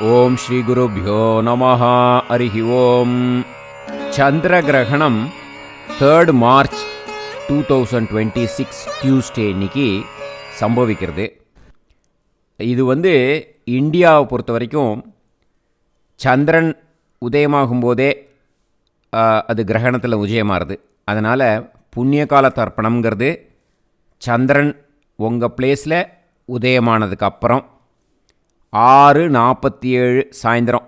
ఓం శ్రీ గురుభ్యో నమః. హరి ఓం. சந்திரகிரகணம் 3rd March 2026 Tuesday இன்னைக்கு சம்பவிக்கிறது. இது இந்தியாவை பொறுத்த வரைக்கும் சந்திரன் உதயமாகும் போதே அது கிரகணத்தில் உதயமாகுது. அதனால் புண்ணியகால தர்ப்பணம்ங்கிறது சந்திரன் உங்கள் பிளேஸில் உதயமானதுக்கப்புறம் 6:47 சாயந்தரம்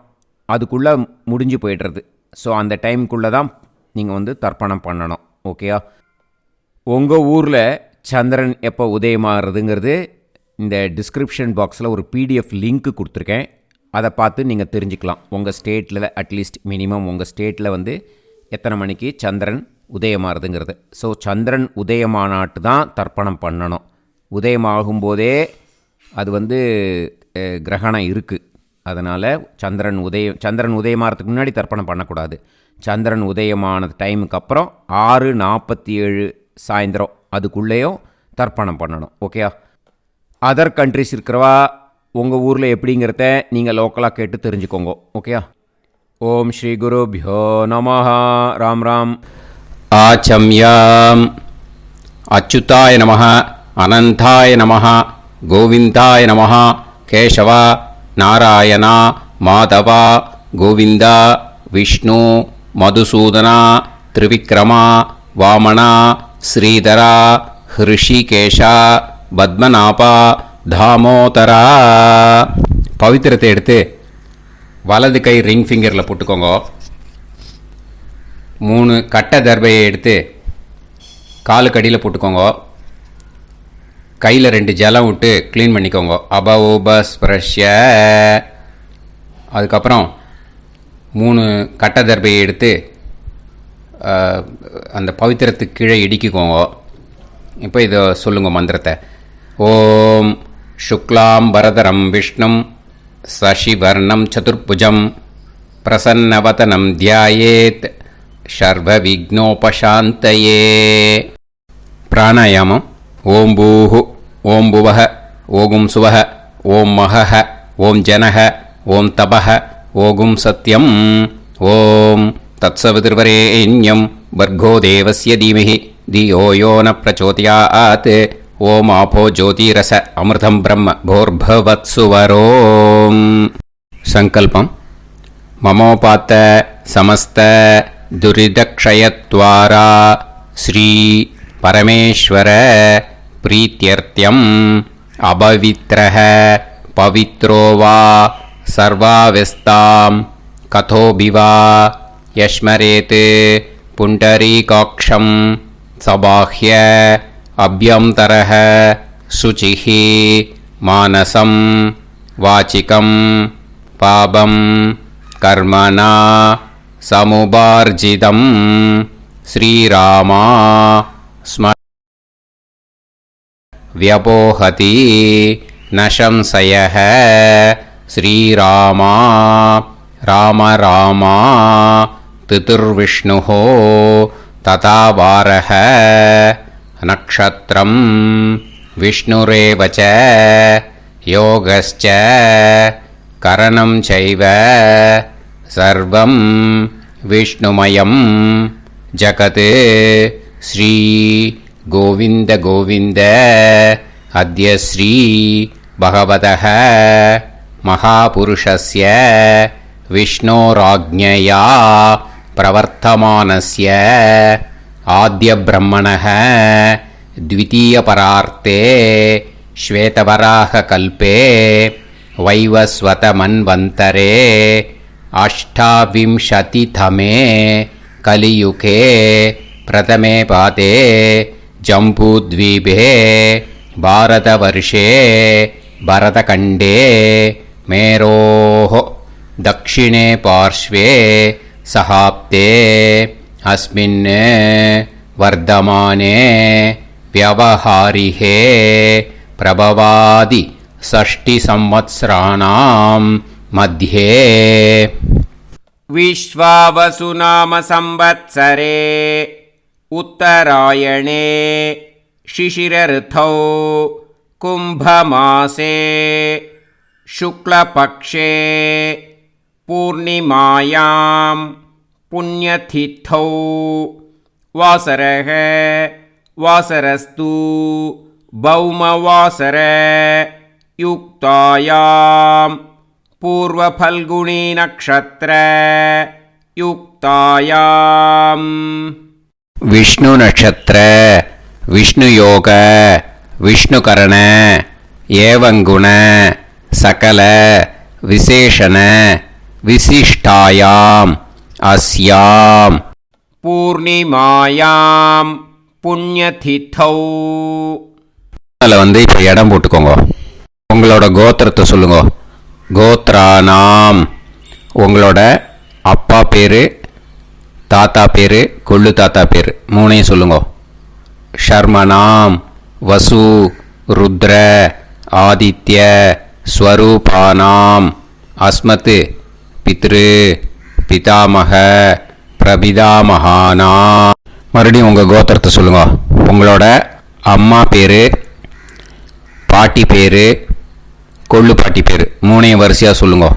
அதுக்குள்ளே முடிஞ்சு போய்டுறது. ஸோ அந்த டைமுக்குள்ளே தான் நீங்கள் தர்ப்பணம் பண்ணணும். ஓகேயா? உங்கள் ஊரில் சந்திரன் எப்போ உதயமாகிறதுங்கிறது இந்த டிஸ்கிரிப்ஷன் பாக்ஸில் ஒரு பிடிஎஃப் லிங்க்கு கொடுத்துருக்கேன். அதை பார்த்து நீங்கள் தெரிஞ்சுக்கலாம். உங்கள் ஸ்டேட்டில் அட்லீஸ்ட் மினிமம் உங்கள் ஸ்டேட்டில் எத்தனை மணிக்கு சந்திரன் உதயமாகிறதுங்கிறது. ஸோ சந்திரன் உதயமானாட்டு தான் தர்ப்பணம் பண்ணணும். உதயமாகும்போதே அது கிரகணம் இருக்குது. அதனால் சந்திரன் உதயமாகிறதுக்கு முன்னாடி தர்ப்பணம் பண்ணக்கூடாது. சந்திரன் உதயமான டைமுக்கு அப்புறம் 6:47 சாயந்தரம் அதுக்குள்ளேயும் தர்ப்பணம் பண்ணணும். ஓகேயா? அதர் கண்ட்ரிஸ் இருக்கிறவா உங்கள் ஊரில் எப்படிங்கிறத நீங்கள் லோக்கலாக கேட்டு தெரிஞ்சுக்கோங்க. ஓகேயா? ஓம் ஸ்ரீ குருபியோ நமஹ. ராம் ராம். ஆச்சம்யாம். அச்சுதாய நமஹ, அனந்தாய நமஹ, கோவிந்தாய நமஹ, கேசவ, நாராயண, மாதவ, கோவிந்த, விஷ்ணு, மதுசூதன, திரிவிக்ரம, வாமன, ஸ்ரீதர, ஹிருஷிகேஷ, பத்மநாப, தாமோதர. பவித்திரத்தை எடுத்து வலது கை ரிங் ஃபிங்கரில் போட்டுக்கோங்க. 3 கட்டை தர்பையை எடுத்து காலுக்கடியில் போட்டுக்கோங்க. கையில் 2 ஜலம் விட்டு க்ளீன் பண்ணிக்கோங்க. அபோபஸ்பிரஷ்ய. அதுக்கப்புறம் 3 கட்டை தர்பையை எடுத்து அந்த பவித்திரத்துக்கு கீழே இடிக்கிக்கோங்க. இப்போ இதை சொல்லுங்க மந்திரத்தை. ஓம் சுக்லாம் வரதரம் விஷ்ணும் சசிவர்ணம் சதுர்புஜம் பிரசன்னவதனம் தியாயேத் சர்வ விக்னோபசாந்தயே. பிராணாயாமம். ஓம் பூஹு, ஓம் புவஹ, ஓகும் சுவஹ, ஓம் மஹஹ, ஓம் ஜனஹ, ஓம் தபஹ, ஓகும் சத்யம். ஓம் தத்சவிதுர்வரேண்யம் வர்கோ தேவஸ்ய தீமஹி தியோ யோ ந பிரச்சோதயாத். ஓம் ஆபோ ஜோதிரச அமிர்தம் பிரம்ம போர்பவத்சுவரோம். சங்கல்பம். மமோபாத்த சமஸ்த துரிதக்ஷயத்வாரா ஸ்ரீ பரமேஸ்வர பிரீத்யர்த்தியம் அபவித்ரஹ பவித்ரோ வா சர்வாவஸ்தாம் கதோபிவா யஸ்மரேத் புண்டரீகாக்ஷம் சபாஹ்ய அப்யந்தரஹ சுசிஹி மானசம் வாசிகம் பாபம் கர்மணா சமுபார்ஜிதம். ஸ்ரீராமா ஸ்ம வியபோஹதி நசம்சயஹ. ஸ்ரீராமா ராம ராமா திதிர்விஷ்ணுஹ ததா வாரஹ. நக்ஷத்ரம் விஷ்ணுரேவச யோகஸ்ச கரணம் சைவ சர்வம் விஷ்ணுமயம் ஜகத். ஸ்ரீ கோவிந்த கோவிந்த. அத்ய ஸ்ரீ பகவதः மகாபுருஷஸ்ய விஷ்ணோராஜ்ஞயா பிரவர்த்தமானஸ்ய ஆத்ய பிரம்மணः த்விதீயபரார்த்தே ஸ்வேதவராக கல்பே வைவஸ்வத மன்வந்தரே அஷ்டாவிம்சதிதமே கலியுகே பிரதமே பாதே ஜம்பூத்வீபே பாரதவர்ஷே பரதகண்டே மேரோः தக்ஷிணே பார்ஷ்வே சஹாப்தே அஸ்மின் வர்தமானே व्यवहारिहे प्रभवादि षष्टि संवत्सराणां मध्ये. विश्वावसु नाम संवत्सरे उत्तरायणे शिशिर ऋतौ कुंभमासे शुक्लपक्षे पूर्णिमायां पुण्यतिथौ वासरः वासरस्तु भौमवासर युक्तायां पूर्वफल्गुणी नक्षत्र युक्तायां विष्णु नक्षत्र विष्णु योग विष्णु करण एवं गुण सकल विशेषण विशिष्टायाम अस्याम पूर्णिमायां पुण्यतिथौ அதில் வந்து இப்போ இடம் போட்டுக்கோங்க. உங்களோட கோத்திரத்தை சொல்லுங்க. கோத்ரானாம் உங்களோட அப்பா பேர், தாத்தா பேர், கொள்ளு தாத்தா பேர் மூணையும் சொல்லுங்க. ஷர்மனாம் வசு ருத்ர ஆதித்ய ஸ்வரூபானாம் அஸ்மத் பித்ரு பிதாமக பிரபிதாமகானாம். மறுபடியும் உங்கள் கோத்திரத்தை சொல்லுங்க. உங்களோட அம்மா பேர், பாட்டி பேர், கொள்ளு பாட்டி பேர் மூணையும் வரிசையாக சொல்லுங்க.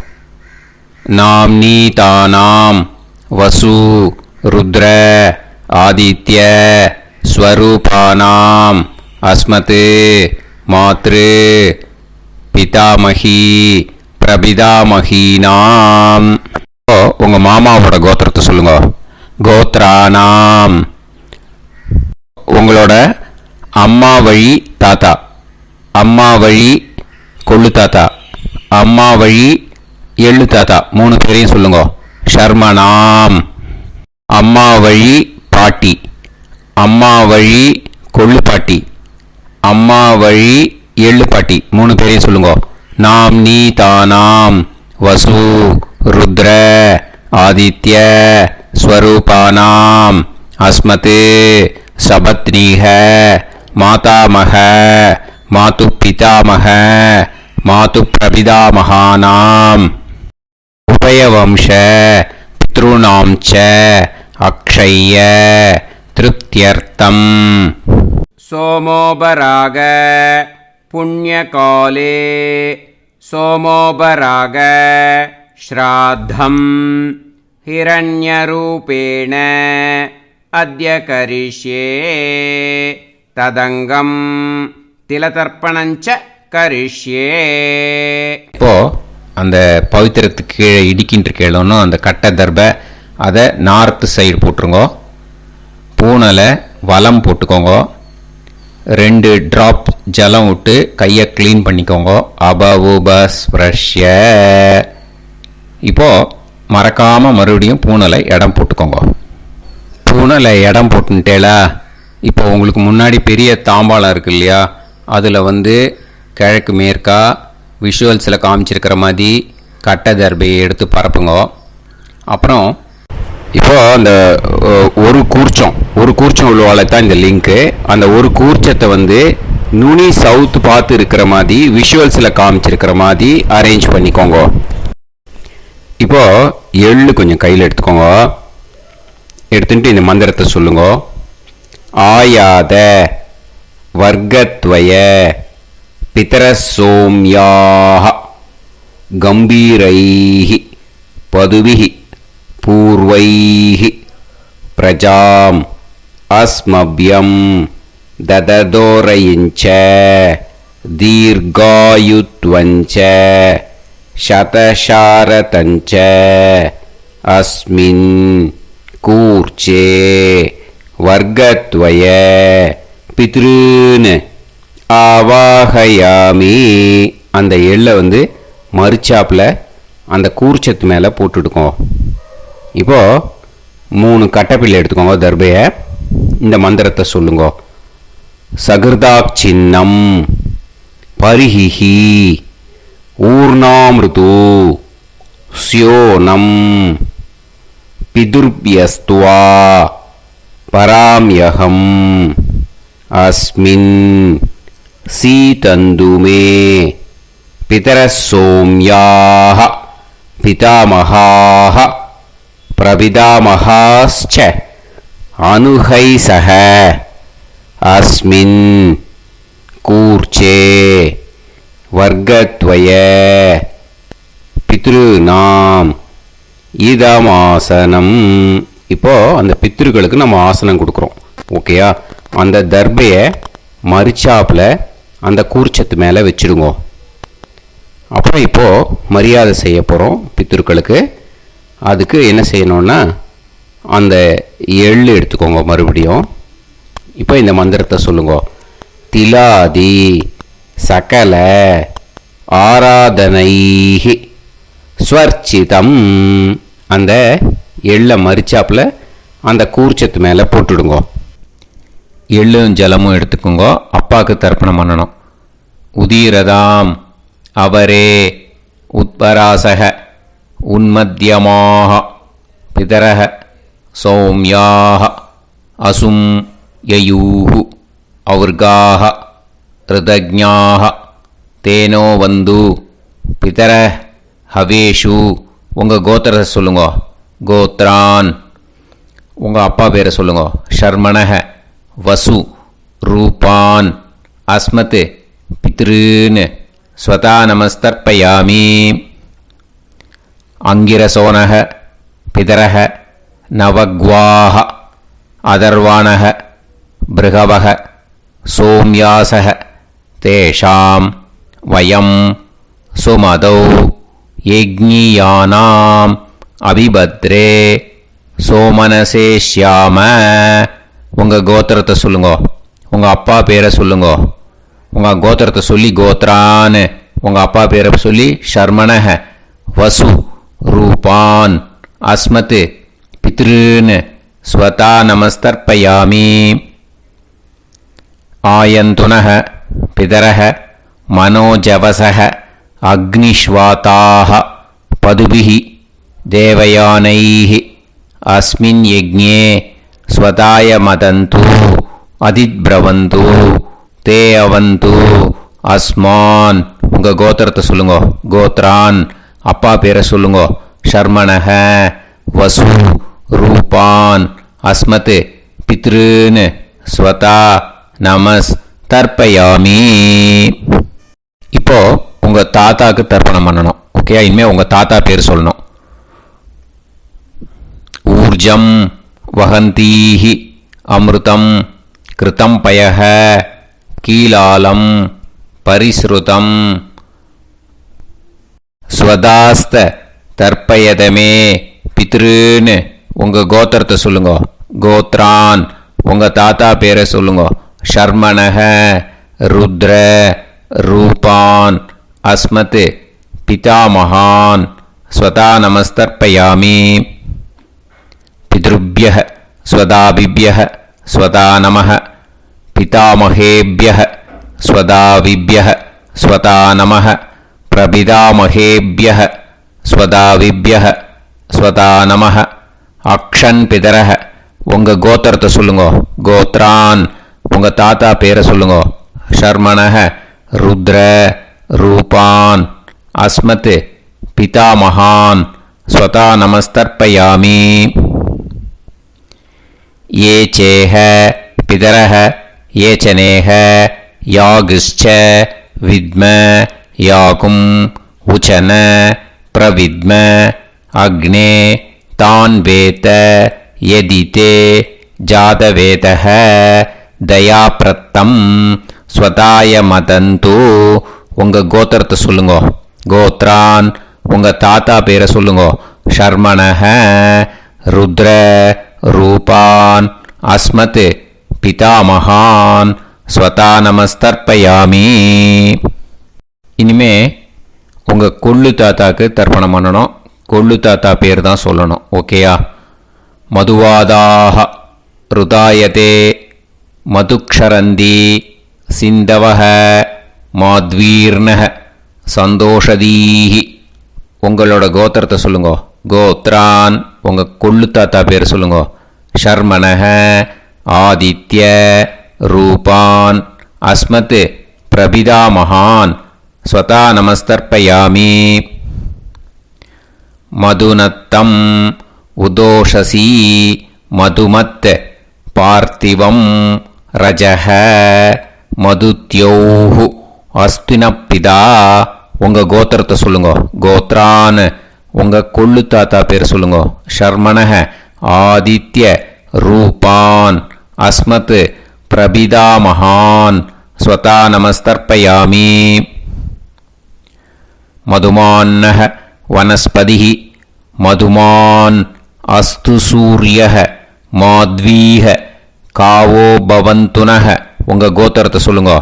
நாம் நீ தானாம் வசு ருத்ர ஆதித்ய ஸ்வரூபானாம் அஸ்மத் மாத்ரு பிதாமகி பிரபிதாமகீனாம். உங்கள் மாமாவோட கோத்திரத்தை சொல்லுங்க. கோத்ரானாம் உங்களோட அம்மா வழி தாத்தா, அம்மா வழி கொள்ளு தாத்தா, அம்மா வழி எள்ளு தாத்தா மூணு பேரையும் சொல்லுங்க. ஷர்மனாம் அம்மா வழி பாட்டி, அம்மா வழி கொள்ளு பாட்டி, அம்மா வழி எள்ளு பாட்டி மூணு பேரையும் சொல்லுங்க. நாம் நீ தானாம் வசு ருத்ர ஆதித்ய ஸ்வரூபானாம் அஸ்மத் சபத்னீக மாதாமக மாது பிதாமக மாது பிரபிதாமகானாம் உபயவம்ச பித்ருணாம் ச அக்ஷய்ய திருப்தியர்த்தம். सोमोपराग पुण्यकाले सोमोपराग श्राद्धं हिरण्यरूपेण अद्य करिष्ये तदङ्गं तिलतर्पणञ्च करिष्ये. இப்போ அந்த பவித்திரத்துக்கு கீழே இடிக்கின்ற கீழே அந்த கட்டை தர்பை அதை நார்த்து சைடு போட்டுருங்க. பூனலை வலம் போட்டுக்கோங்க. 2 ட்ராப் ஜலம் விட்டு கையை க்ளீன் பண்ணிக்கோங்க. அபவுபஸ்ப்ரஷ்ய. இப்போது மறக்காமல் மறுபடியும் பூனலை இடம் போட்டுக்கோங்க. பூனலை இடம் போட்டுட்டேலா. இப்போ உங்களுக்கு முன்னாடி பெரிய தாம்பாளம் இருக்கு இல்லையா, அதில் வந்து கிழக்கு மேற்கா விஷுவல்ஸில் காமிச்சிருக்கிற மாதிரி கட்டை தர்பையை எடுத்து பரப்புங்க. அப்புறம் இப்போது அந்த ஒரு கூர்ச்சம் உள்ளவால தான் இந்த லிங்க்கு. அந்த ஒரு கூர்ச்சத்தை வந்து நுனி சவுத்து பார்த்து இருக்கிற மாதிரி விஷுவல்ஸில் காமிச்சிருக்கிற மாதிரி அரேஞ்ச் பண்ணிக்கோங்க. இப்போது எள்ளு கொஞ்சம் கையில் எடுத்துக்கோங்க. எடுத்துட்டு இந்த மந்திரத்தை சொல்லுங்க. ஆயாத வர்க்கத்வய பிதரசோம்யாக கம்பீரைஹி பதுபிஹி பூர்வைஹி பிரஜாம் அஸ்மப்யம் தததோரயிஞ்ச தீர்காயுத்வஞ்ச சதசாரதஞ்ச அஸ்மின் கூர்ச்சே வர்க்கத்வய பித்ருன்னு ஆவாகயாமி. அந்த எள்ளை வந்து மறுச்சாப்பில் அந்த கூர்ச்சத்து மேலே போட்டுடுக்கோம். இப்போது 3 கட்டைப்பிள்ளை எடுத்துக்கோங்க தர்பையை. இந்த மந்திரத்தை சொல்லுங்க. சகிருதாக் சின்னம் பரிஹிஹி ஊர்ணாமிருது ஸ்யோனம் பிதுர்பியஸ்துவா பராம்யகம் அஸ்மின் சீதந்துமே பிதரசோம்யாக பிதாமகாः பிரபிதாமகாश्च அனுகைசக அஸ்மின் கூர்ச்சே வர்க்கத்வய பித்ருநாம் இதமாசனம். இப்போது அந்த பித்ருக்களுக்கு நம்ம ஆசனம் கொடுக்குறோம். ஓகேயா? அந்த தர்பையை மரிச்சாப்பில் அந்த கூர்ச்சத்து மேலே வச்சுடுங்க. அப்புறம் இப்போது மரியாதை செய்ய போகிறோம் பித்ருக்களுக்கு. அதுக்கு என்ன செய்யணும்னா அந்த எள்ளு எடுத்துக்கோங்க. மறுபடியும் இப்போ இந்த மந்திரத்தை சொல்லுங்க. திலாதி சகல ஆராதனைஹி ஸ்வர்ச்சிதம். அந்த எள்ளை மரிச்சாப்பில் அந்த கூர்ச்சத்து மேலே போட்டுடுங்க. எள்ளும் ஜலமும் எடுத்துக்கோங்க. அப்பாவுக்கு தர்ப்பணம் பண்ணணும். உதீரதாம் அவரே உத்பராசக உன்மத்தியமாக பிதரக சௌமியாக அசும் யயூஹு ஔர்காக ரிதஜ்ஞாக தேனோ வந்து பிதர ஹவேஷு. உங்கள் கோத்திரத்தை சொல்லுங்க. கோத்ரான். உங்கள் அப்பா பேரை சொல்லுங்க. ஷர்மணக வசு ரூபான் அஸ்மத் பித்ருன்னு ஸ்வதா நமஸ்தர்ப்பயாமி. அங்கிரசோனக பிதரக நவக்வாஹ அதர்வாணக பிருகவக சோம்யாசக தேஷாம் வயம் சுமதௌ யஜ்ஞியானாம் அபிபத்ரே சோமனசேஷ்யாம. உங்கள் கோத்திரத்தை சொல்லுங்க. உங்கள் அப்பா பேரை சொல்லுங்க. உங்கள் கோத்திரத்தை சொல்லி கோத்ரான்னு உங்கள் அப்பா பேரை சொல்லி ஷர்மணக வசு ரூபான் அஸ்மத் பித்ருன்னு ஸ்வதா நமஸ்தர்ப்பயாமி. ஆயந்துனக பிதரக மனோஜவசக அக்னிஷ்வாதாக பதுபிஹி தேவயானைஹி அஸ்மின் யஜ்ஞே ஸ்வதாய மதந்து அதித்பிரவந்து தே அவந்து அஸ்மான். உங்கள் கோத்திரத்தை சொல்லுங்க. கோத்ரான். அப்பா பேரை சொல்லுங்க. ஷர்மணக வசு ரூபான் அஸ்மத் பித்ருன்னு ஸ்வதா நமஸ் தர்ப்பயாமி. இப்போ உங்கள் தாத்தாக்கு தர்ப்பணம் பண்ணணும். ஓகே? இனிமேல் உங்கள் தாத்தா பேர் சொல்லணும். ஊர்ஜம் வஹந்தீஹி அமிர்தம் கிருதம் பயஹ கீலாலம் பரிஸ்ருதம் ஸ்வதாஸ்த தர்ப்பயதமே பித்ருன்னு உங்கள் கோத்திரத்தை சொல்லுங்க. கோத்ரான். உங்கள் தாத்தா பேரை சொல்லுங்க. ஷர்மணக ருத்ர ரூபான் அஸ்மத் பிதாமகான் ஸ்வதா நமஸ்தர்ப்பயாமி. பித்ருப்யஹ ஸ்வதாபிப்யஹ ஸ்வதா நமஹ பிதாமகேப்யஹ ஸ்வதாவிப்யஹ ஸ்வதா நமஹ பிரபிதாமகேப்யஹ ஸ்வதாவிப்யஹ ஸ்வதா நமஹ. அக்ஷன் பிதரஹ. உங்கள் கோத்திரத்தை சொல்லுங்க. கோத்ரான். உங்கள் தாத்தா பேரை சொல்லுங்க. ஷர்மணக ருத்ர ரூபான் அஸ்மத் பிதாமகான் ஸ்வதா நமஸ்தர்ப்பயாமி. ये चेह पितरः ये च नेह यागश्च विद्म याकुं उचन प्रविद्म अग्ने तान् वेत यदिते जातवेतः दयाप्रत्तं स्वताय मदन्तु. உங்கள் கோத்திரத்தை சொல்லுங்க. கோத்ரான். உங்கள் தாத்தா பேரை சொல்லுங்க. ஷர்மணக ருத்ர ரூபான் அஸ்மத் பிதாமகான் ஸ்வதா நமஸ்தர்ப்பயாமி. இனிமே உங்கள் கொள்ளு தாத்தாக்கு தர்ப்பணம் பண்ணணும். கொள்ளு தாத்தா பேர் தான் சொல்லணும். ஓகேயா? மதுவாதாக ருதாயதே மதுக்ஷரந்தி சிந்தவஹ மாத்வீர்ணஹ சந்தோஷதீஹி. உங்களோட கோத்திரத்தை சொல்லுங்க. கோத்ரான். உங்கள் கொள்ளு தாத்தா பேர் சொல்லுங்க. ஷர்மணக ஆதித்ய ரூபான் அஸ்மத் பிரபிதாமகான் ஸ்வதா நமஸ்தர்ப்பயாமி. மதுநத்தம் உதோஷசி மதுமத் பார்த்திவம் ரஜஹ மதுத்யோஹு அஸ்தினப்பிதா உங்கள் கோத்திரத்தை சொல்லுங்க. கோத்ரான் உங்கள் கொள்ளு தாத்தா பேர் சொல்லுங்க. ஷர்மணஹ ஆதித்ய ரூபான் அஸ்மத் பிரபிதாமஹான் ஸ்வதா நமஸ்தர்ப்பயாமி. மதுமான்னஹ வனஸ்பதிஹ மதுமான் அஸ்து சூரியஹ மாத்வீஹ காவோ பவந்துனஹ உங்கள் கோத்திரத்தை சொல்லுங்க.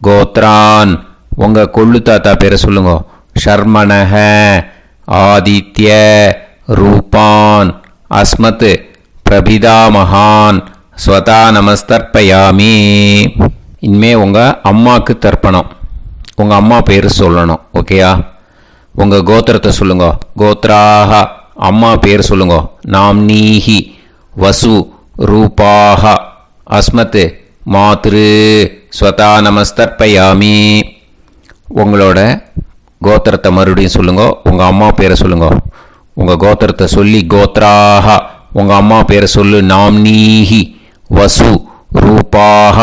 கோத்ரான் உங்கள் கொள்ளு தாத்தா பேரை சொல்லுங்க. ஷர்மணஹ ஆதித்ய ரூபான் அஸ்மத் பிரபிதாமஹான் ஸ்வதா நமஸ்தர்ப்பயாமி. இனிமே உங்கள் அம்மாவுக்கு தர்ப்பணம். உங்கள் அம்மா பேர் சொல்லணும். ஓகேயா? உங்கள் கோத்திரத்தை சொல்லுங்க. கோத்ராஹ அம்மா பேர் சொல்லுங்க. நாம்னீஹி வசு ரூபாஹ அஸ்மத் மாத்ரு ஸ்வதா நமஸ்தர்ப்பயாமி. உங்களோட கோத்திரத்தை மறுபடியும் சொல்லுங்க. உங்கள் அம்மா பேரை சொல்லுங்க. உங்கள் கோத்திரத்தை சொல்லி கோத்ராஹ உங்கள் அம்மா பேரை சொல்லு. நாம்னீஹி வசு ரூபாஹ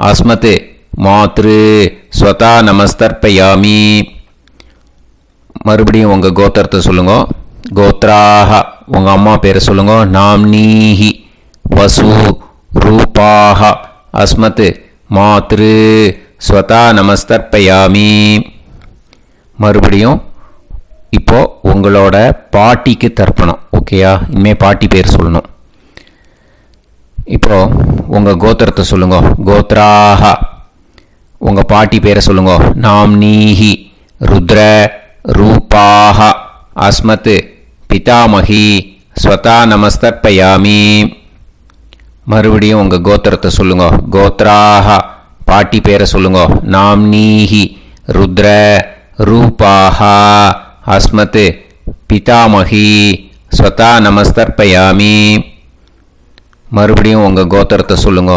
அஸ்மத் மாத்ரு ஸ்வதா நமஸ்தர்ப்பயாமி. மறுபடியும் உங்கள் கோத்திரத்தை சொல்லுங்க. கோத்ராஹ உங்கள் அம்மா பேரை சொல்லுங்க. நாம்னீஹி வசு ரூபாஹ அஸ்மத் மாத்ரு ஸ்வதா நமஸ்தர்ப்பயாமி. மறுபடியும் இப்போ உங்களோட பாட்டிக்கு தர்ப்பணம். ஓகேயா? இனிமேல் பாட்டி பேர் சொல்லணும். இப்போ உங்கள் கோத்திரத்தை சொல்லுங்க. கோத்ராஹ உங்கள் பாட்டி பேரை சொல்லுங்க. நாம்னீஹி ருத்ர ரூபாஹ அஸ்மத் பிதாமகி ஸ்வதா நமஸ்தர்ப்பயாமி. மறுபடியும் உங்கள் கோத்திரத்தை சொல்லுங்க. கோத்ராஹ பாட்டி பேரை சொல்லுங்க. நாம்னீஹி ருத்ர ரூபாஹ அஸ்மத் பிதாமகி ஸ்வதா நமஸ்தர்ப்பயாமி. மறுபடியும் உங்கள் கோத்திரத்தை சொல்லுங்க.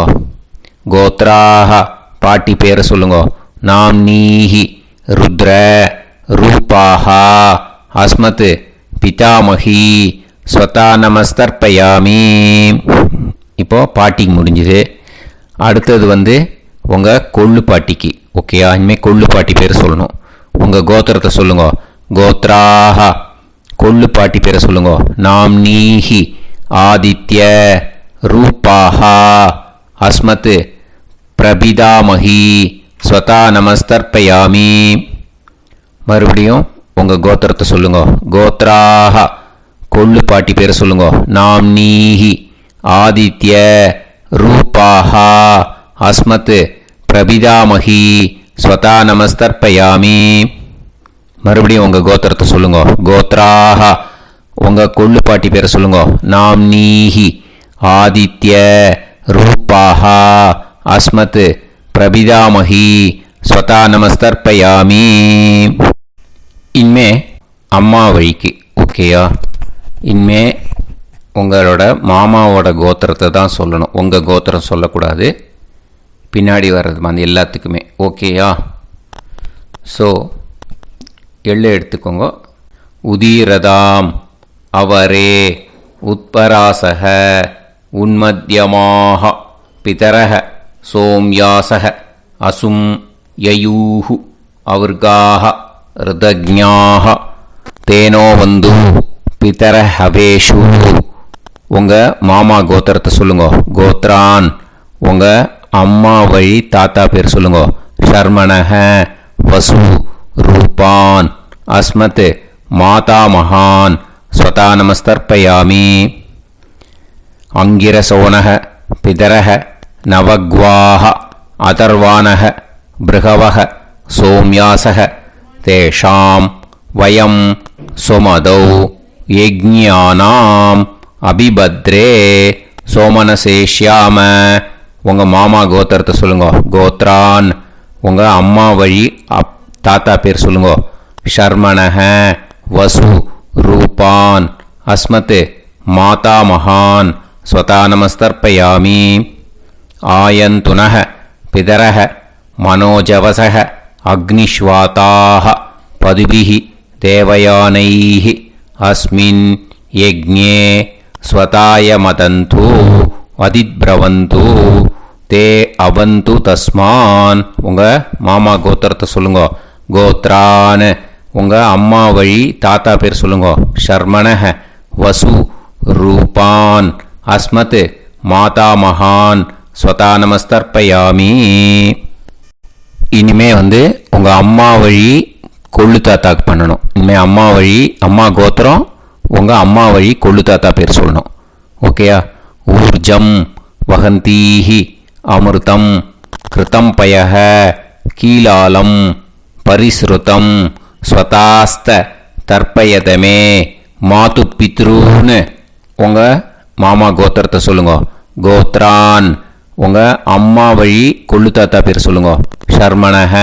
கோத்ராஹ பாட்டி பேரை சொல்லுங்க. நாம்னீஹி ருத்ர ரூபாஹ அஸ்மத் பிதாமகி ஸ்வதா நமஸ்தர்ப்பயாமி. இப்போ பாட்டிக்கு முடிஞ்சுது. அடுத்தது உங்கள் கொள்ளு பாட்டிக்கு. ஓகேயா? இனிமேல் கொள்ளு பாட்டி பேர் சொல்லணும். உங்கள் கோத்திரத்தை சொல்லுங்க. கோத்ராஹ கொள்ளு பாட்டி பேரை சொல்லுங்க. நாம்னீஹி ஆதித்ய ரூபாஹ அஸ்மத் பிரபிதாமகி ஸ்வதா நமஸ்தர்ப்பயாமி. மறுபடியும் உங்கள் கோத்திரத்தை சொல்லுங்க. கோத்ராஹ கொள்ளு பாட்டி பேரை சொல்லுங்க. நாம்னீஹி ஆதித்ய ரூபாஹ அஸ்மத் பிரபிதாமகி ஸ்வதா நமஸ்தர்ப்பயாமி. மறுபடியும் உங்கள் கோத்திரத்தை சொல்லுங்க. கோத்ராஹ உங்கள் கொள்ளு பாட்டி பேரை சொல்லுங்க. நாம்னீஹி ஆதித்ய ரூபாஹ அஸ்மத் பிரபிதாமகி ஸ்வதா நமஸ்தர்ப்பயாமி. இனிமே அம்மா வழிக்கு. ஓகேயா? இனிமே உங்களோட மாமாவோட கோத்திரத்தை தான் சொல்லணும். உங்கள் கோத்திரம் சொல்லக்கூடாது. பின்னாடி வர்றது எல்லாத்துக்குமே. ஓகேயா? ஸோ எள்ளு எடுத்துக்கோங்க. உதீரதாம் அவரே உத்பராசக உன்மத்யமாக பிதரக சோம்யாசக அசும் யயூஹு அவர்காக ருதஜ்ஞாக தேனோ வந்து பிதர ஹவேஷு. உங்கள் மாமா கோத்திரத்தை சொல்லுங்க. கோத்ரான் உங்கள் அம்மா வழி தாத்தா பேர் சொல்லுங்க. ஷர்மணஹ வசு ரூபான் அஸ்மத் மாதாமகான் ஸ்வதா நமஸ்தர்ப்பயாமி. அங்கிரசோனஹ பிதரஹ நவக்வாஹ அதர்வானஹ பிருகவஹ சோம்யாசஹ தேஷாம் வயம் சுமதௌ யஜ்ஞானாம் அபிபத்ரே சோமனசேஷ்யாம. உங்கள் மாமா கோத்திரத்தை சொல்லுங்க. கோத்ரான் உங்கள் அம்மா வழி தாத்தா பேர் சொல்லுங்க. ஷர்மணஹ வசு ரூபான் அஸ்மத் மாதாமகான் ஸ்வதா நமஸ்தர்ப்பயாமி. ஆயந்துனஹ பிதரஹ மனோஜவசஹ அக்னிஷ்வாதாஹ பதுபிஹி தேவயானைஹி அஸ்மின் யஜ்ஞே ஸ்வதாய மதந்து அதிப்ரவந்து தே அவந்து தஸ்மான். உங்கள் மாமா கோத்திரத்தை சொல்லுங்க. கோத்ரான் உங்கள் அம்மா வழி தாத்தா பேர் சொல்லுங்க. ஷர்மணஹ வசு ரூபான் அஸ்மத் மாதா மகான் ஸ்வதா நமஸ்தர்ப்பயாமி. இனிமே உங்கள் அம்மா வழி கொள்ளு தாத்தாக்கு பண்ணணும். இனிமேல் அம்மா வழி அம்மா கோத்திரம் உங்கள் அம்மா வழி கொள்ளு தாத்தா பேர் சொல்லணும். ஓகேயா? ஊர்ஜம் வகந்தீஹி அமிர்தம் கிருதம் பயஹ கீலாலம் பரிஸ்ருதம் ஸ்வதாஸ்த தர்ப்பயதமே மாது பித்ருன்னு உங்கள் மாமா கோத்திரத்தை சொல்லுங்க. கோத்ரான் உங்கள் அம்மா வழி கொள்ளு தாத்தா பேர் சொல்லுங்க. ஷர்மணஹ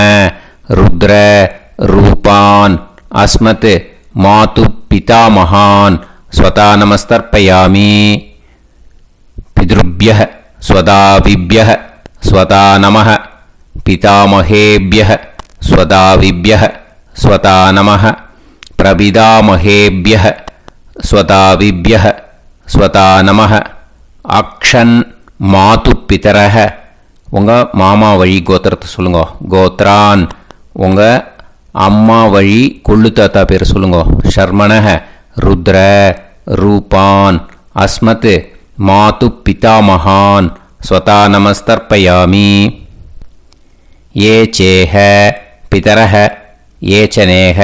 ருத்ர ரூபான் அஸ்மத் மாது பிதாமகான் ஸ்வதா நமஸ்தர்ப்பயாமி. பித்ருப்யஹ ஸ்வதாவிப்யஹ ஸ்வதா நமஹ பிதாமகேப்யஹ ஸ்வதாவிப்யஹ ஸ்வதா நமஹ பிரபிதாமகேப்யஹ ஸ்வதாவிப்யஹ ஸ்வதா நமஹ. அக்ஷன் மாது பிதரஹ உங்கள் மாமா வழி கோத்திரத்தை சொல்லுங்க. கோத்ரான் உங்கள் அம்மா வழி கொள்ளு தாத்தா பேர் சொல்லுங்க. ஷர்மணஹ ருத்ர ரூபான் அஸ்மத் மாது பிதாமகான் ஸ்வதா நமஸ்தர்ப்பயாமி. ஏ சேஹ பிதரஹ ஏச்சனேஹ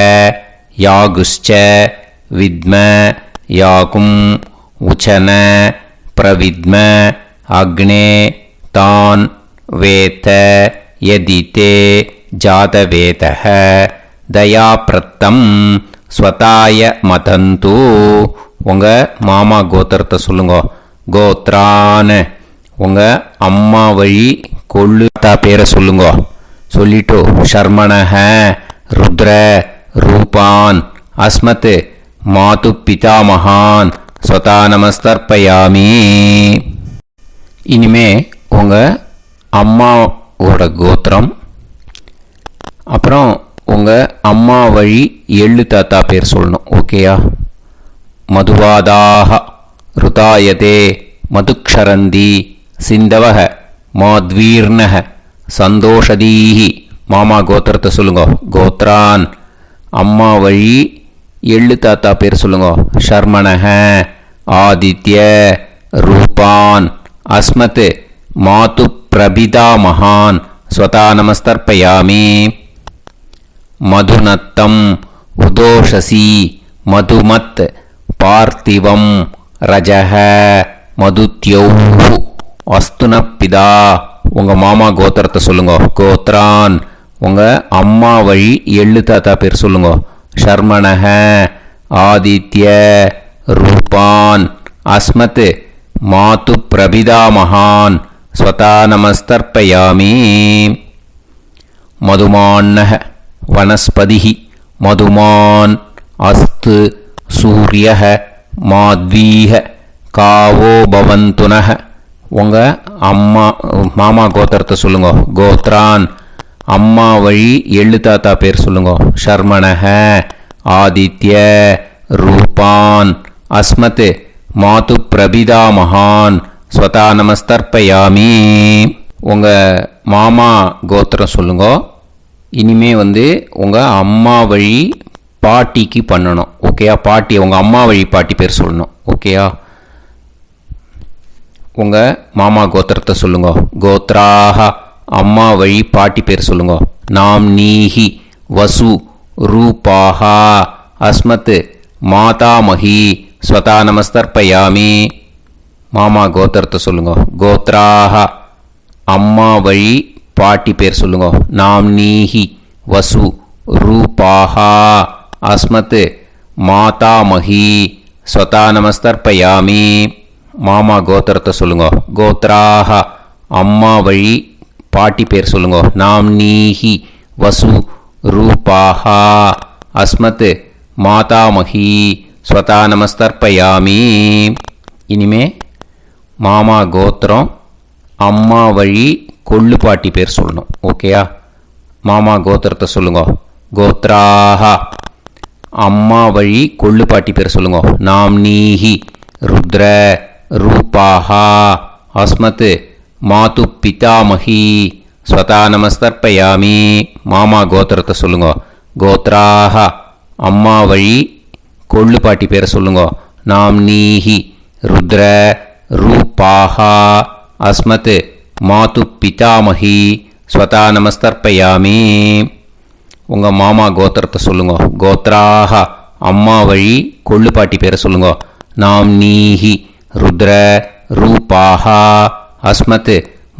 யாகுஷ்ச வித்ம யாகும் உச்சன பிரவித்ம அக்னே தான் வேத யதிதே ஜாதவேதஹ தயாப்ரத்தம் ஸ்வதாய மதந்து உங்கள் மாமா கோத்திரத்தை சொல்லுங்க. கோத்ரான் உங்கள் அம்மா வழி கொள்ளு தாத்தா பேரை சொல்லுங்க. சொல்லிட்டு ஷர்மணஹ ருத்ர ரூபான் அஸ்மத் மாது பிதாமகான் ஸ்வதா நமஸ்தர்ப்பயாமி. இனிமே உங்கள் அம்மாவோட கோத்திரம் அப்புறம் உங்கள் அம்மா வழி எள்ளு தாத்தா பேர் சொல்லணும். ஓகேயா? மதுவாதாக ருதாயதே மதுக்ஷரந்தி சிந்தவக மாத்வீர்ணக சந்தோஷதீஹி மாமா கோத்திரத்தை சொல்லுங்க. கோத்ரான் அம்மா வழி எள்ளு தாத்தா பேர் சொல்லுங்க. ஷர்மணஹ ஆதித்ய ரூபான் அஸ்மத் மாது பிரபிதாமகான் ஸ்வதா நமஸ்தர்ப்பயாமி. மதுநத்தம் உதோஷசி மதுமத் பார்த்திவம் ரஜஹ மதுத்யௌஹு அஸ்துனப்பிதா உங்கள் மாமா கோத்திரத்தை சொல்லுங்க. கோத்ரான் உங்கள் அம்மா வழி எள்ளு தாத்தா பேர் சொல்லுங்க. ஷர்மணஹ ஆதித்ய ரூபான் அஸ்மத் மாது பிரபிதாமகான் ஸ்வதா நமஸ்தர்ப்பயாமி. மதுமான்னஹ வனஸ்பதிஹி மதுமான் அஸ்து சூரியஹ மாத்வீஹ காவோ பவந்துனஹ உங்கள் மாமா கோத்திரத்தை சொல்லுங்க. கோத்ரான் அம்மா வழி எள்ளு தாத்தா பேர் சொல்லுங்க. ஷர்மணஹ ஆதித்ய ரூபான் அஸ்மத் மாது பிரபிதாமகான் ஸ்வதா நமஸ்தர்ப்பயாமி. உங்கள் மாமா கோத்திரம் சொல்லுங்க. இனிமே உங்கள் அம்மா வழி பாட்டிக்கு பண்ணணும். ஓகேயா? பாட்டி உங்கள் அம்மா வழி பாட்டி பேர் சொல்லணும். ஓகேயா? உங்கள் மாமா கோத்திரத்தை சொல்லுங்க. கோத்ராஹ அம்மா வழி பாட்டி பேர் சொல்லுங்க. நாம் நீஹி வசு ரூபாஹா அஸ்மத் மாதாமகி ஸ்வதா நமஸ்தர்ப்பயாமி. மாமா கோத்திரத்தை சொல்லுங்க. கோத்ராஹ அம்மா வழி பாட்டி பேர் சொல்லுங்க. நாம் நீஹி வசு ரூபாஹா அஸ்மத் மாதாமகி ஸ்வதா நமஸ்தர்ப்பயாமி. மாமா கோத்திரத்தை சொல்லுங்க. கோத்ராஹ அம்மா வழி பாட்டி பேர் சொல்லுங்க. நாம் நீஹி வசு ரூபாஹா அஸ்மத் மாதாமகி ஸ்வதா நமஸ்தர்ப்பயாமி. இனிமே மாமா கோத்திரம் அம்மா வழி கொள்ளு பாட்டி பேர் சொல்லணும். ஓகேயா? மாமா கோத்திரத்தை சொல்லுங்க. கோத்ராஹ அம்மா வழி கொள்ளு பாட்டி பேர் சொல்லுங்க. நாம் நீஹி ருத்ர ரூபாஹா அஸ்மத் மாது பிதாமகி ஸ்வதா நமஸ்தர்ப்பயாமி. மாமா கோத்திரத்தை சொல்லுங்க. கோத்ராஹ அம்மா வழி கொள்ளு பாட்டி பேரை சொல்லுங்க. நாம் நீஹி ருத்ர ரூபாஹா அஸ்மத் மாது பிதாமகி ஸ்வதா நமஸ்தர்ப்பயாமி. உங்கள் மாமா கோத்திரத்தை சொல்லுங்க. கோத்ராஹ அம்மா வழி கொள்ளு பாட்டி பேரை சொல்லுங்க. நாம் நீஹி ருத்ர ரூபாஹா அஸ்மத்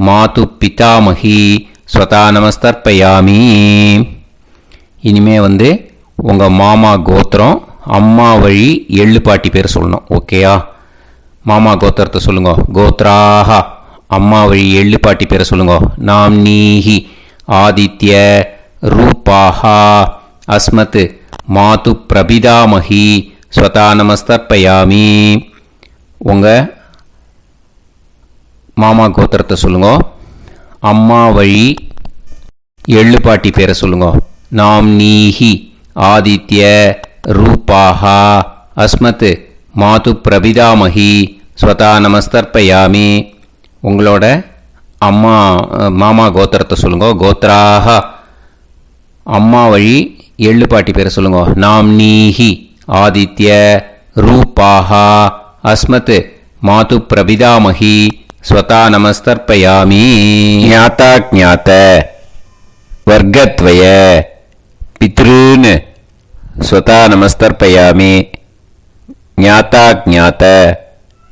மாது பிதாமகி ஸ்வதா நமஸ்தர்ப்பயாமி. இனிமே உங்கள் மாமா கோத்திரம் அம்மா வழி எள்ளு பாட்டி பேர் சொல்லணும். ஓகேயா? மாமா கோத்திரத்தை சொல்லுங்க. கோத்ராஹ அம்மா வழி எள்ளு பாட்டி பேரை சொல்லுங்க. நாம் நீஹி ஆதித்ய ரூபாஹா அஸ்மத் மாது பிரபிதாமகி ஸ்வதா நமஸ்தர்ப்பயாமி. உங்கள் மாமா கோத்திரத்தை சொல்லுங்க. அம்மா வழி எள்ளு பாட்டி பேரை சொல்லுங்க. நாம் நீஹி ஆதித்ய ரூபாஹா அஸ்மத் மாது பிரபிதாமகி ஸ்வதா நமஸ்தர்ப்பயாமி. உங்களோட மாமா கோத்திரத்தை சொல்லுங்க. கோத்ராஹ அம்மா வழி எள்ளு பாட்டி பேரை சொல்லுங்க. நாம் நீஹி ஆதித்ய ரூபாஹா அஸ்மத் மாது பிரபிதாமகி ஸ்வதா நமஸ்தர்ப்பயாமி. ஞாதா ஞாத வர்க்கத்வய பித்ருன் ஸ்வதா நமஸ்தர்ப்பயாமி. ஞாதா ஞாத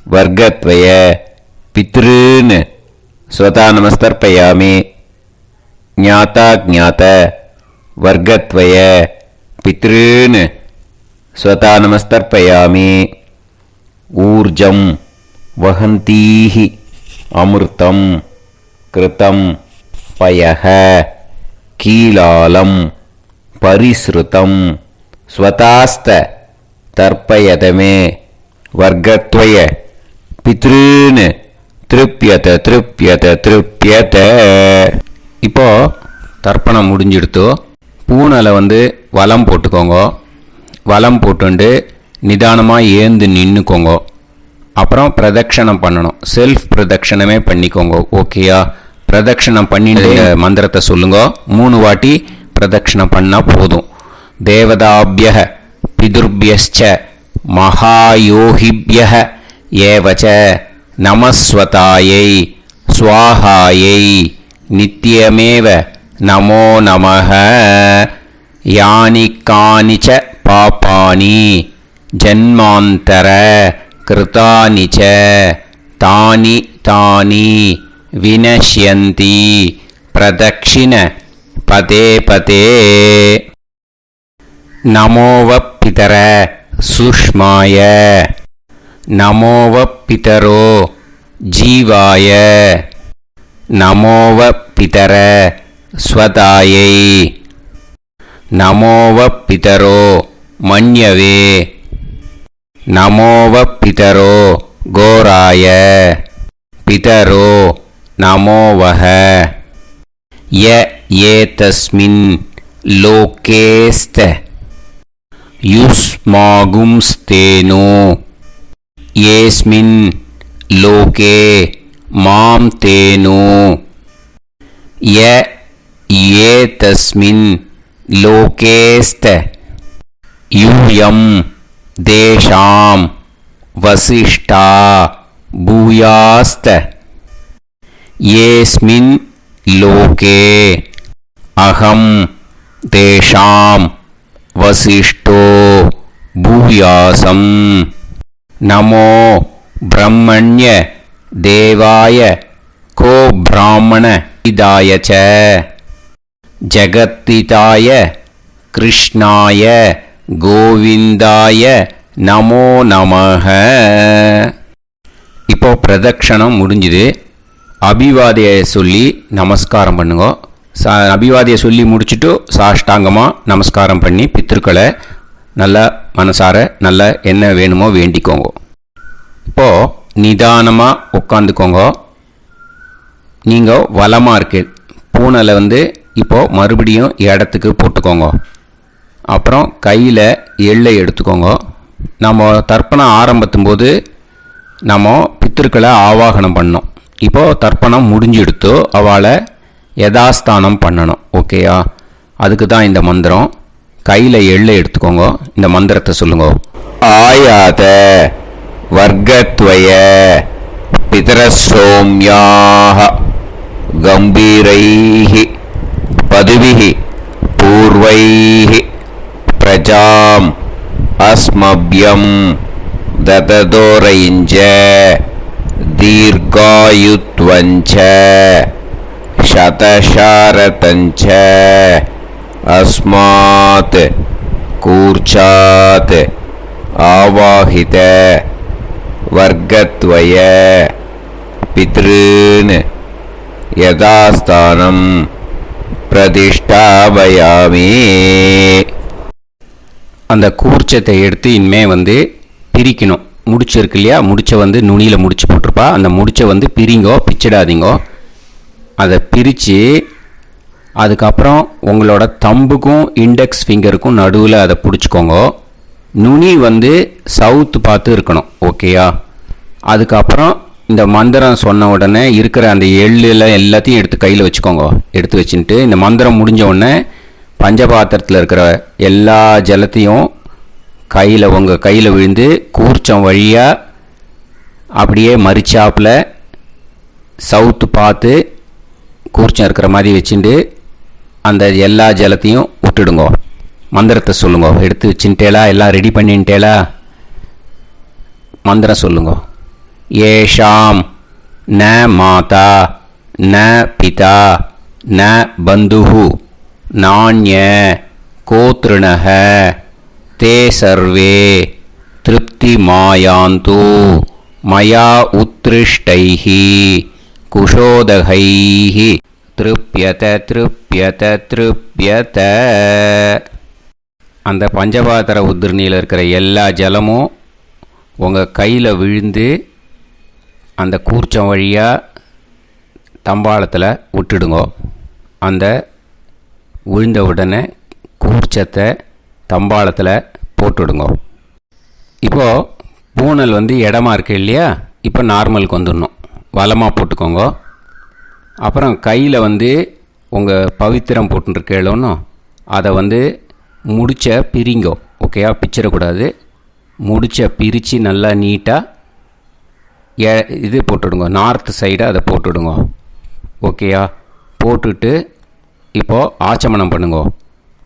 வர்க்கத்வய பித்ருன் ஸ்வதா நமஸ்தர்ப்பயாமி. ஞாதா ஞாத வர்க்கத்வய பித்ருன் ஸ்வதா நமஸ்தர்ப்பயாமி. ஊர்ஜம் வஹந்தீஹி அமிர்தம் கிருதம் பயஹ கீலாலம் பரிஸ்ருதம் ஸ்வதாஸ்த தர்ப்பயதமே வர்க்கத்வய பித்ருன் திருப்யத திருப்யத திருப்யத. இப்போ தர்ப்பணம் முடிஞ்சிடுத்து. பூனலை வலம் போட்டுக்கோங்க. வலம் போட்டுண்டு நிதானமாக ஏந்து நின்றுக்கோங்க. அப்புறம் பிரதட்சணம் பண்ணணும். செல்ஃப் பிரதட்சணமே பண்ணிக்கோங்க. ஓகேயா? பிரதட்சணம் பண்ணிட்டு மந்திரத்தை சொல்லுங்க. 3 வாட்டி பிரதட்சணம் பண்ணால் போதும். தேவதாபிய பிதுர்பியஸ்ச மகாயோகிபிய ஏவச்ச நமஸ்வதாயை ஸ்வாஹாயை நித்யமேவ நமோ நமஹ. யானி கானிச்ச பாபானி ஜன்மாந்தர கிருதானிச்ச தானி தானி வினஷ்யந்தி பிரதக்ஷிண பதே பதே. நமோவ பிதர சுஷ்மாய நமோவ பிதரோ ஜீவாய நமோவ பிதர ஸ்வதாயை நமோவ பிதரோ மன்யவே நமோவ பிதரோ கோராய பிதரோ நமோவஹ. ய ஏதஸ்மின் லோகேஸ்த யுஸ்மாகும்ஸ்தேனோ ஏஸ்மின் லோகே மாம் தேனோ. ய ஏதஸ்மின் லோகேஸ்த யூயம் தேஷாம் வசிஷ்டா பூயாஸ்த. ஏஸ்மின் லோகே அகம் தேஷாம் வசிஷ்டோ பூயாசம். நமோ பிரம்மண்ய தேவாய கோ பிராமண இதாய ச ஜகத்திதாய கிருஷ்ணாய கோவிந்தாய நமோ நமஹ. இப்போ பிரதட்சணம் முடிஞ்சுது. அபிவாதியை சொல்லி நமஸ்காரம் பண்ணுங்க. அபிவாதியை சொல்லி முடிச்சுட்டு சாஷ்டாங்கமாக நமஸ்காரம் பண்ணி பித்திருக்களை நல்லா மனசார நல்லா என்ன வேணுமோ வேண்டிக்கோங்க. இப்போது நிதானமாக உட்காந்துக்கோங்க. நீங்கள் வலமாக இருக்கு பூனலை இப்போது மறுபடியும் இடத்துக்கு போட்டுக்கோங்க. அப்புறம் கையில் எள்ளை எடுத்துக்கோங்க. நம்ம தர்ப்பணம் ஆரம்பித்தும் போது நம்ம பித்திருக்களை ஆவாகனம் பண்ணோம். இப்போது தர்ப்பணம் முடிஞ்செடுத்து அவளை யதாஸ்தானம் பண்ணணும். ஓகேயா? அதுக்கு தான் இந்த மந்திரம். கையில் எள்ளை எடுத்துக்கோங்க. இந்த மந்திரத்தை சொல்லுங்க. ஆயாத வர்க்கத்வய பிதரசோம்யாக கம்பீரைஹி பதுவிஹி பூர்வைஹி பிரஜாம் அஸ்மப்யம் தததோரயிஞ்ச தீர்காயுத்வஞ்ச சதசாரதஞ்ச அஸ்மாத் கூர்ச்சாத் ஆவாஹித வர்க்கத்வய பித்ருன் யதாஸ்தானம் பிரதிஷ்டாபயாமி. அந்த கூர்ச்சத்தை எடுத்து இனிமே பிரிக்கணும். முடிச்சு இருக்கு இல்லையா, முடிச்சை நுனியில் முடிச்சு போட்டிருப்பா. அந்த முடிச்சை பிரிங்கோ, பிச்சிடாதீங்கோ. அதை பிரித்து அதுக்கப்புறம் உங்களோட தம்புக்கும் இண்டெக்ஸ் ஃபிங்கருக்கும் நடுவில் அதை பிடிச்சிக்கோங்க. நுனி சவுத்து பார்த்து இருக்கணும். ஓகேயா? அதுக்கப்புறம் இந்த மந்திரம் சொன்ன உடனே இருக்கிற அந்த எள்ளில் எல்லாத்தையும் எடுத்து கையில் வச்சுக்கோங்க. எடுத்து வச்சுட்டு இந்த மந்திரம் முடிஞ்ச உடனே பஞ்சபாத்திரத்தில் இருக்கிற எல்லா ஜலத்தையும் உங்கள் கையில் விழுந்து கூர்ச்சம் வழியாக அப்படியே மறிச்சாப்பில் சவுத்து பார்த்து கூர்ச்சம் இருக்கிற மாதிரி வச்சுட்டு அந்த எல்லா ஜலத்தையும் விட்டுடுங்க. மந்திரத்தை சொல்லுங்க. எடுத்து வச்சுட்டேலா? எல்லாம் ரெடி பண்ணிட்டேலா? மந்திரம் சொல்லுங்க. ஏஷாம் ந மாதா ந பிதா ந பந்துஹு நாண்ய கோத்ருணஹ தே சர்வே திருப்தி மாயாந்து மயா உத்ருஷ்டைஹி குஷோதகைஹி திருப்யத திருப்யத திருப்யத. அந்த பஞ்சபாத்திர உதிர்ணியில் இருக்கிற எல்லா ஜலமும் உங்கள் கையில் விழுந்து அந்த கூர்ச்சம் வழியாக தம்பாளத்தில் விட்டுடுங்க. அந்த விழுந்த உடனே கூர்ச்சத்தை தம்பாளத்தில் போட்டுடுங்க. இப்போது பூனல் இடமா இருக்கு இல்லையா, இப்போ நார்மலுக்கு வந்துடணும். வலமாக போட்டுக்கோங்க. அப்புறம் கையில் உங்கள் பவித்திரம் போட்டுருக்கேளோன்னு அதை முடிச்ச பிரிங்கோ. ஓகேயா? பிச்சிடக்கூடாது. முடிச்ச பிரித்து நல்லா நீட்டாக இது போட்டுடுங்க. நார்த் சைடு அதை போட்டுடுங்க. ஓகேயா? போட்டுட்டு இப்போது ஆச்சமனம் பண்ணுங்க.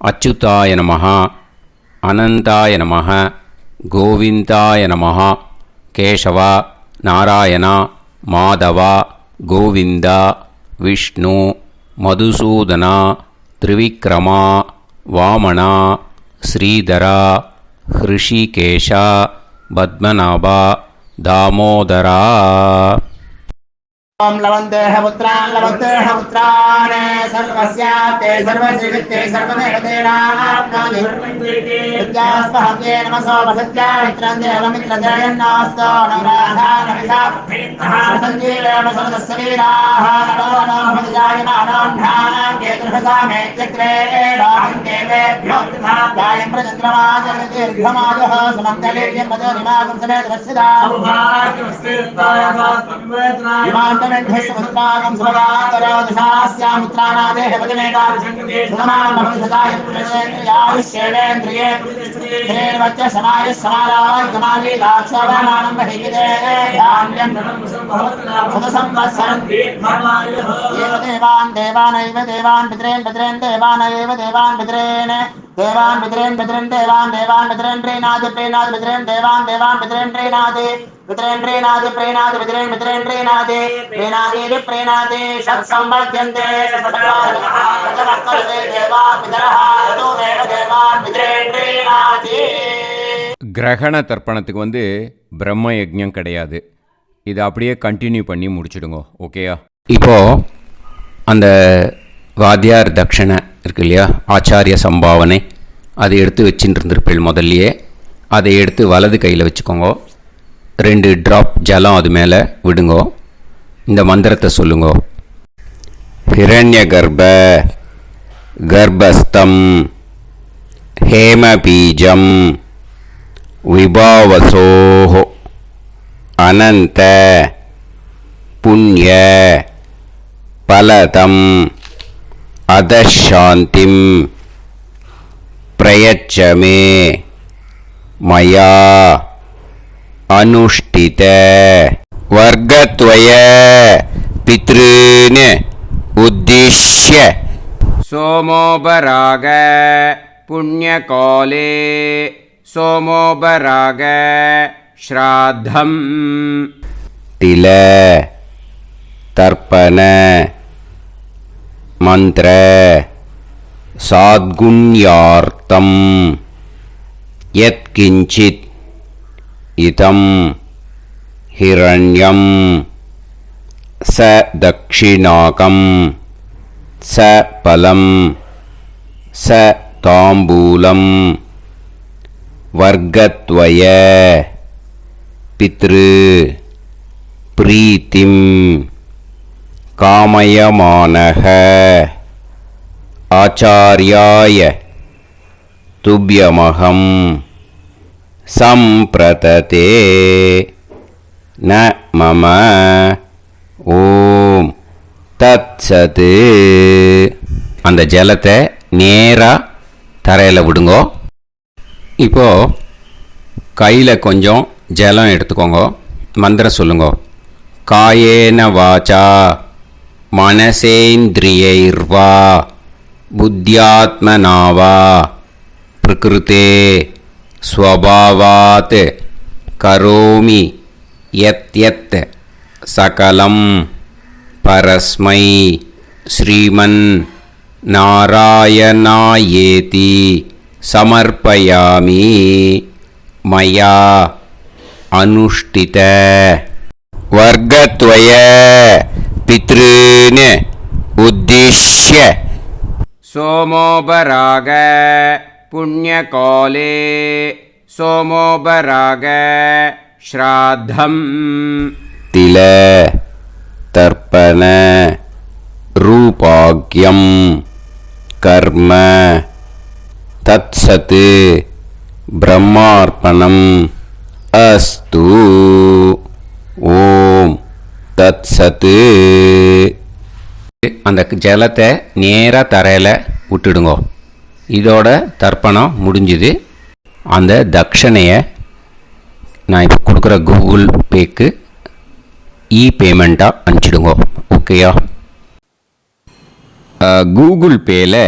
அச்சுதாய நமஹ, அனந்தாய நமஹ, கோவிந்தாய நமஹ, கேசவா, நாராயணா, மாதவா, கோவிந்தா, விஷ்ணு, மதுசூதனா, திரிவிக்ரமா, வாமனா, ஸ்ரீதரா, ஹிருஷிகேஷா, பத்மநாபா, தாமோதரா. ओम लवन्तेह पुत्रान् लवन्तेह पुत्रान् सर्वस्याप्ते सर्वश्रीवित्ते सर्वदेवतेनाप्नोति विद्यास्पहव्ये नमसो वसत्या मित्रं देवमित्रजयन्नास्तो नवराधानविषाभ्येत्तः सञ्जीवेम सर्वस्वीराः नमो नमः जायमानोऽन्धानां केतुर्भसामेत्यग्रे राहं देवेभ्यो गायं प्रचन्द्रमाजगतिर्घमाजः समन्तलीर्यं पदोनिमागं समेत रक्षिता विमानमेध्यस्वत्रागं सुभगान्तरोदशास्यामुत्रानादेह पदमेता सुमान् भविष्यताय पुरुषेन्द्रियायुष्येवेन्द्रिये हेर्वच्च समायः समाराय कमाली दाक्षाभामानं बहिविदे धान्यं सदसंवत्सरं एव देवान् देवानैव देवान् पितॄन् पितॄन् देवानैव देवान् पितॄन् देवान् पितॄन् पितॄन् देवान् देवान् पितॄन् प्रीणाति प्रीणाति पितॄन् देवान् देवान् पितॄन् प्रीणाति पितॄन् प्रीणाति प्रीणाति पितॄन् पितॄन् प्रीणाति प्रीणाति प्रीणाति षट्संवर्ध्यन्ते षट्संवर्ध्यन्ते देवा पितरः ततो देव देवान् पितॄन् प्रीणाति. கிரகண தர்ப்பணத்துக்கு பிரம்ம யஜ்ஞம் கிடையாது. இதை அப்படியே கண்டினியூ பண்ணி முடிச்சிடுங்க. ஓகேயா? இப்போது அந்த வாத்தியார் தட்சணை இருக்கு இல்லையா, ஆச்சாரிய சம்பாவனை, அதை எடுத்து வச்சுட்டு இருந்திருப்பேள் முதல்லையே. அதை எடுத்து வலது கையில் வச்சுக்கோங்க. 2 ட்ராப் ஜலம் அது மேலே விடுங்கோ. இந்த மந்திரத்தை சொல்லுங்கோ. ஹிரண்ய கர்ப்ப கர்ப்பஸ்தம் ஹேமபீஜம் விபாவசோஹ அனந்த புண்ணிய பலதம் அதசாந்திம் प्रयच्छ मे मया अनुष्ठित वर्गत्वय पितॄन् उद्दिश्य सोमोपराग पुण्यकाले सोमोपराग श्राद्धम् तिल तर्पण मंत्र साद्गुण्यार्थं यत्किंचित् इदं हिरण्यं स दक्षिणाकं स फलं स ताम्बूलं वर्गत्वय पितृ प्रीतिं कामयमानः आचार्याय तुभ्यमहं संप्रतते न मम ஓம் தத்சத். அந்த ஜலத்தை நேராக தரையில் விடுங்கோ. இப்போது கையில் கொஞ்சம் ஜலம் எடுத்துக்கோங்க. மந்திரம் சொல்லுங்க. காயேன வாச்சா மனசேந்திரியைர்வா புத்தியாத்மனாவா பிரகிருதே ஸ்வபாவாத் கரோமி யத் யத் சகலம் பரஸ்மை ஸ்ரீமன் நாராயணாயேதி சமர்ப்பயாமி மயா அனுஷ்டித வர்கத்வய பித்ருன் உத்திஷ்ய सोमोपराग पुण्यकाले सोमोपराग श्राद्धम् तिल तर्पण रूपाग्यम कर्म तत्सत् ब्रह्मार्पणम् अस्तु. ஓம் தத்சத். அந்த ஜலத்தை நேராக தரையில் விட்டுடுங்கோ. இதோட தர்ப்பணம் முடிஞ்சுது. அந்த தட்சணையை நான் இப்போ கொடுக்குற கூகுள் பேக்கு பேமெண்ட்டாக அனுப்பிச்சிடுங்கோ. ஓகேயா? கூகுள் பேயில்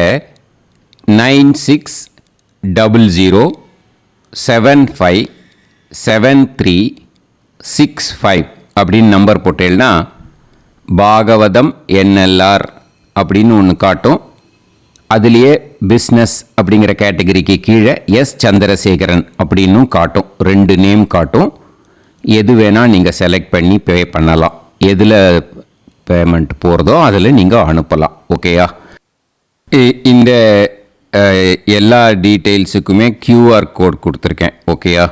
9600757365 அப்படின்னு நம்பர் போட்டேன்னா பாகவதம் என்எல்ஆர் அப்படின்னு ஒன்று காட்டும். அதுலேயே பிஸ்னஸ் அப்படிங்கிற கேட்டகரிக்கு கீழே எஸ் சந்திரசேகரன் அப்படின்னும் காட்டும். 2 நேம் காட்டும். எது வேணால் நீங்கள் செலக்ட் பண்ணி பே பண்ணலாம். எதில் பேமெண்ட் போகிறதோ அதில் நீங்கள் அனுப்பலாம். ஓகேயா? இந்த எல்லா டீட்டெயில்ஸுக்குமே QR கோட் கொடுத்துருக்கேன். ஓகேயா?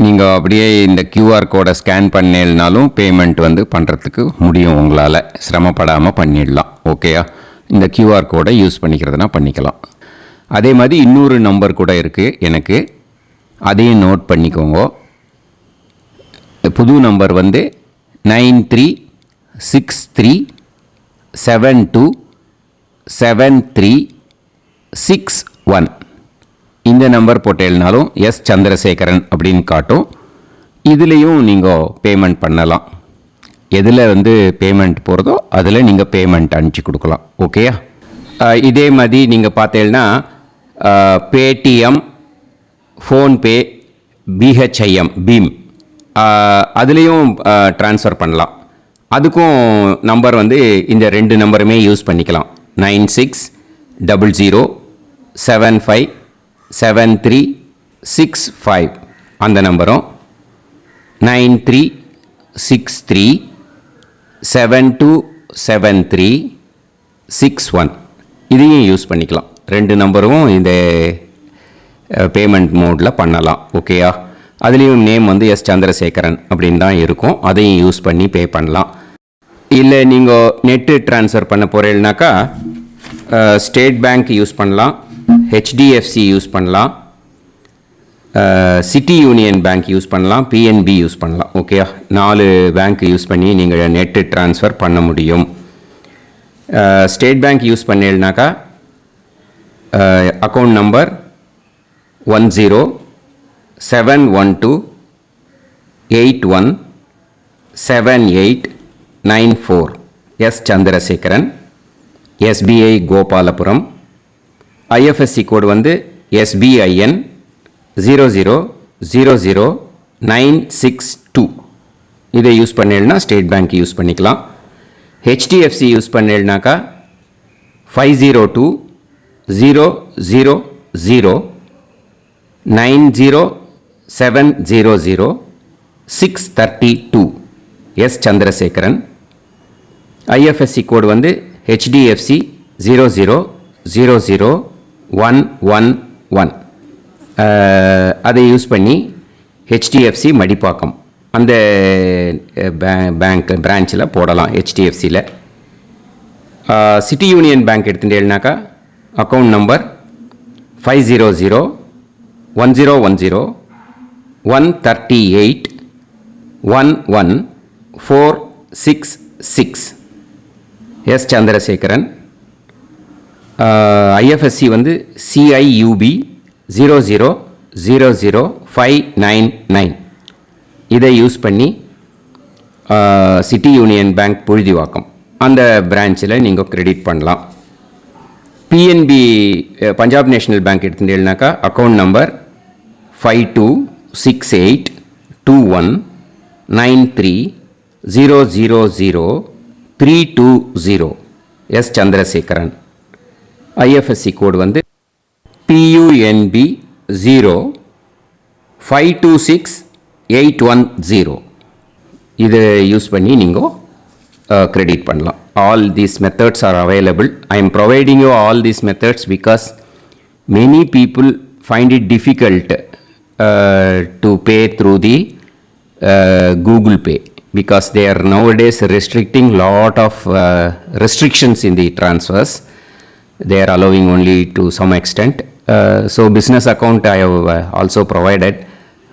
நீங்கள் அப்படியே இந்த QR கோடை ஸ்கேன் பண்ணேனாலும் பேமெண்ட் பண்ணுறதுக்கு முடியும். உங்களால் சிரமப்படாமல் பண்ணிடலாம். ஓகேயா? இந்த QR கோடை யூஸ் பண்ணிக்கிறதுனா பண்ணிக்கலாம். அதே மாதிரி இன்னொரு நம்பர் கூட இருக்குது எனக்கு. அதையும் நோட் பண்ணிக்கோங்க. புது நம்பர் 9363727361. இந்த நம்பர் போட்டேனாலும் எஸ் சந்திரசேகரன் அப்படின்னு காட்டும். இதுலேயும் நீங்கள் பேமெண்ட் பண்ணலாம். எதில் பேமெண்ட் போகிறதோ அதில் நீங்கள் பேமெண்ட் அனுப்பிச்சி கொடுக்கலாம். ஓகேயா? இதே மாதிரி நீங்கள் பார்த்தீங்கன்னா பேடிஎம், ஃபோன்பே, பிஹெச்ஐஎம், பீம் அதுலேயும் ட்ரான்ஸ்ஃபர் பண்ணலாம். அதுக்கும் நம்பர் இந்த 2 நம்பருமே யூஸ் பண்ணிக்கலாம். 9600757365 அந்த நம்பரும் 9363727361 இதையும் யூஸ் பண்ணிக்கலாம். 2 நம்பரும் இந்த பேமெண்ட் மோடில் பண்ணலாம். ஓகேயா? அதுலேயும் நேம் எஸ் சந்திரசேகரன் அப்படின்னு தான் இருக்கும். அதையும் யூஸ் பண்ணி பே பண்ணலாம். இல்லை நீங்கள் நெட்டு ட்ரான்ஸ்ஃபர் பண்ண போகிறீங்கனாக்கா ஸ்டேட் பேங்க் யூஸ் பண்ணலாம், HDFC யூஸ் பண்ணலாம், சிட்டி யூனியன் பேங்க் யூஸ் பண்ணலாம், PNB யூஸ் பண்ணலாம். ஓகேயா? 4 பேங்க் யூஸ் பண்ணி நீங்கள் நெட்டு ட்ரான்ஸ்ஃபர் பண்ண முடியும். ஸ்டேட் பேங்க் யூஸ் பண்ணீங்கனாக்கா account number 10-712-81-7894 S Chandrasekaran, SBI Gopalapuram. IFSC code வந்து SBIN 0000962. இதை யூஸ் பண்ணேன்னா ஸ்டேட் பேங்க் யூஸ் பண்ணிக்கலாம். ஹெச்டிஎஃப்சி யூஸ் பண்ணேன்னாக்கா 502-000-90700-632 எஸ் சந்திரசேகரன். ஐஎஃப்எஸ்சி கோடு வந்து HDFC 0000111. அதை யூஸ் பண்ணி HDFC மடிப்பாக்கம் அந்த பேங்க் பிரான்ச்சில் போடலாம். HDFCயில் சிட்டி யூனியன் பேங்க் எடுத்துட்டேன்னாக்கா account number 500-1010-138-11466 S Chandrasekaran. IFSC வந்து CIUB 0000599. இதை யூஸ் பண்ணி சிட்டி யூனியன் பேங்க் புழுதிவாக்கம் அந்த பிரான்ச்சில் நீங்கள் கிரெடிட் பண்ணலாம். PNB பஞ்சாப் நேஷ்னல் பேங்க் எடுத்துட்டேன்னாக்கா account number 52682193000320 S Chandrasekaran. IFSC code வந்து PUNB 0526810. இதை யூஸ் பண்ணி நீங்கள் கிரெடிட் பண்ணலாம். All these methods are available. I am providing you all these methods because many people find it difficult to pay through the Google Pay because they are nowadays restricting lot of restrictions in the transfers. They are allowing only to some extent. So business account I have also provided.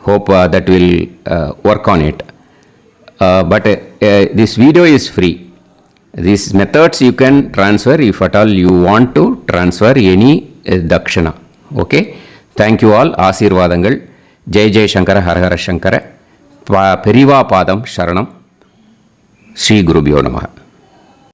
Hope that will work on it. But this video is free. These methods you can transfer if at all you want to transfer any dakshana. Okay. Thank you all. ஆசீர்வாதங்கள். ஜெய் ஜெய் சங்கர ஹரஹர சங்கர. பெரிவா பாதம் சரணம். ஸ்ரீ குருபியோ நமः.